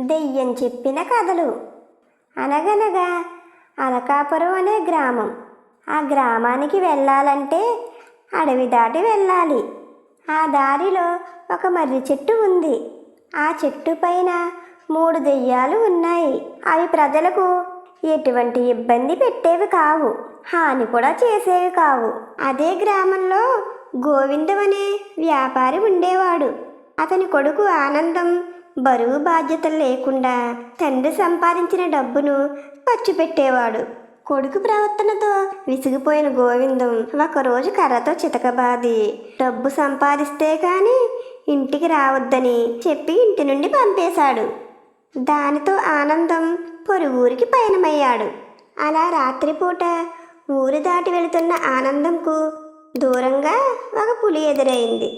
దెయ్యం చెప్పిన కథలు. అనగనగా అలకాపురం అనే గ్రామం. ఆ గ్రామానికి వెళ్ళాలంటే అడవి దాటి వెళ్ళాలి. ఆ దారిలో ఒక మర్రి చెట్టు ఉంది. ఆ చెట్టు పైన 3 దెయ్యాలు ఉన్నాయి. అవి ప్రజలకు ఎటువంటి ఇబ్బంది పెట్టేవి కావు, హాని కూడా చేసేవి కావు. అదే గ్రామంలో గోవిందం అనే వ్యాపారి ఉండేవాడు. అతని కొడుకు ఆనందం బరువు బాధ్యతలు లేకుండా తండ్రి సంపాదించిన డబ్బును ఖర్చు పెట్టేవాడు. కొడుకు ప్రవర్తనతో విసిగిపోయిన గోవిందం ఒకరోజు కర్రతో చితకబాది డబ్బు సంపాదిస్తే కానీ ఇంటికి రావద్దని చెప్పి ఇంటి నుండి పంపేశాడు. దానితో ఆనందం పొరుగురికి పయనమయ్యాడు. అలా రాత్రిపూట ఊరు దాటి వెళుతున్న ఆనందంకు దూరంగా ఒక పులి ఎదురైంది.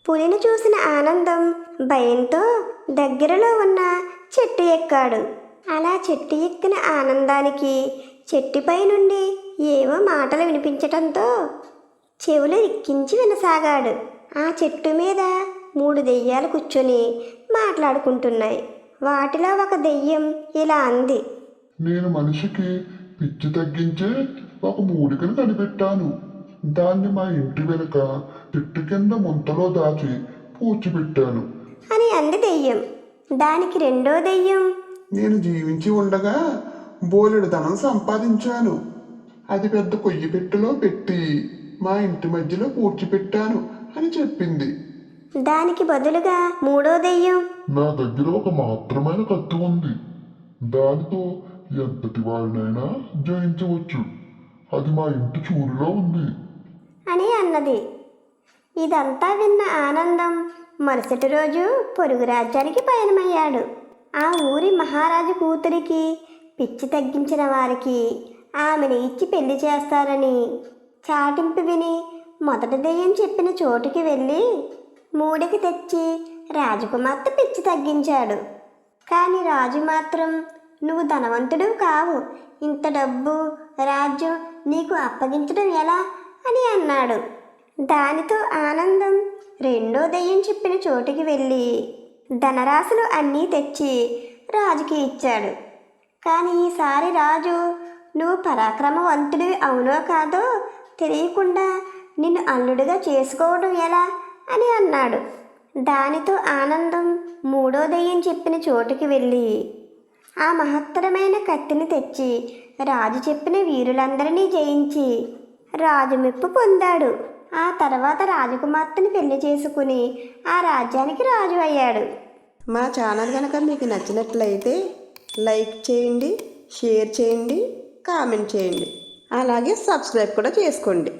పులిని చూసిన ఆనందం భయంతో దగ్గరలో ఉన్న చెట్టు ఎక్కాడు. అలా చెట్టు ఎక్కిన ఆనందానికి చెట్టుపై నుండి ఏవో మాటలు వినిపించటంతో చెవులు రిక్కించి వినసాగాడు. ఆ చెట్టు మీద 3 దెయ్యాలు కూర్చొని మాట్లాడుకుంటున్నాయి. వాటిలో ఒక దెయ్యం ఇలా అంది. నేను మనిషికి పిచ్చి తగ్గించే ఒక మూలికను కనిపెట్టాను. దాన్ని మా ఇంటి వెనుక చెట్టు కింద ముంతలో దాచి పూడ్చిపెట్టాను అని అంది దెయ్యం. దానికి రెండో దెయ్యం, నేను జీవించి ఉండగా బోలెడు ధనం సంపాదించాను. అది పెద్ద కొయ్యి పెట్టెలో పెట్టి మా ఇంటి మధ్యలో పూడ్చిపెట్టాను అని చెప్పింది. దానికి బదులుగా మూడో దెయ్యం, నా దగ్గర ఒక మాత్రమైన కత్తి ఉంది. దానితో ఎంతటి వారినైనా జయించవచ్చు. అది మా ఇంటి చూరులో ఉంది అని అన్నది. ఇదంతా విన్న ఆనందం మరుసటి రోజు పొరుగు రాజ్యానికి పయనమయ్యాడు. ఆ ఊరి మహారాజు కూతురికి పిచ్చి తగ్గించిన వారికి ఆమెను ఇచ్చి పెళ్లి చేస్తారని చాటింపు విని మొదటి దెయ్యం చెప్పిన చోటుకి వెళ్ళి మూడికి తెచ్చి రాజకుమార్తె పిచ్చి తగ్గించాడు. కానీ రాజు మాత్రం, నువ్వు ధనవంతుడు కావు, ఇంత డబ్బు రాజ్యం నీకు అప్పగించడం ఎలా అని అన్నాడు. దానితో ఆనందం రెండో దెయ్యం చెప్పిన చోటుకి వెళ్ళి ధనరాశులు అన్నీ తెచ్చి రాజుకి ఇచ్చాడు. కానీ ఈసారి రాజు, నువ్వు పరాక్రమవంతుడివి అవునో కాదో తెలియకుండా నిన్ను అల్లుడిగా చేసుకోవడం ఎలా అని అన్నాడు. దానితో ఆనందం మూడో దెయ్యం చెప్పిన చోటుకి వెళ్ళి ఆ మహత్తరమైన కత్తిని తెచ్చి రాజు చెప్పిన వీరులందరినీ జయించి రాజు మెప్పు పొందాడు. ఆ తర్వాత రాజకుమార్తెని పెళ్లి చేసుకుని ఆ రాజ్యానికి రాజు అయ్యాడు. మా ఛానల్ కనుక మీకు నచ్చినట్లయితే లైక్ చేయండి, షేర్ చేయండి, కామెంట్ చేయండి, అలాగే సబ్స్క్రైబ్ కూడా చేసుకోండి.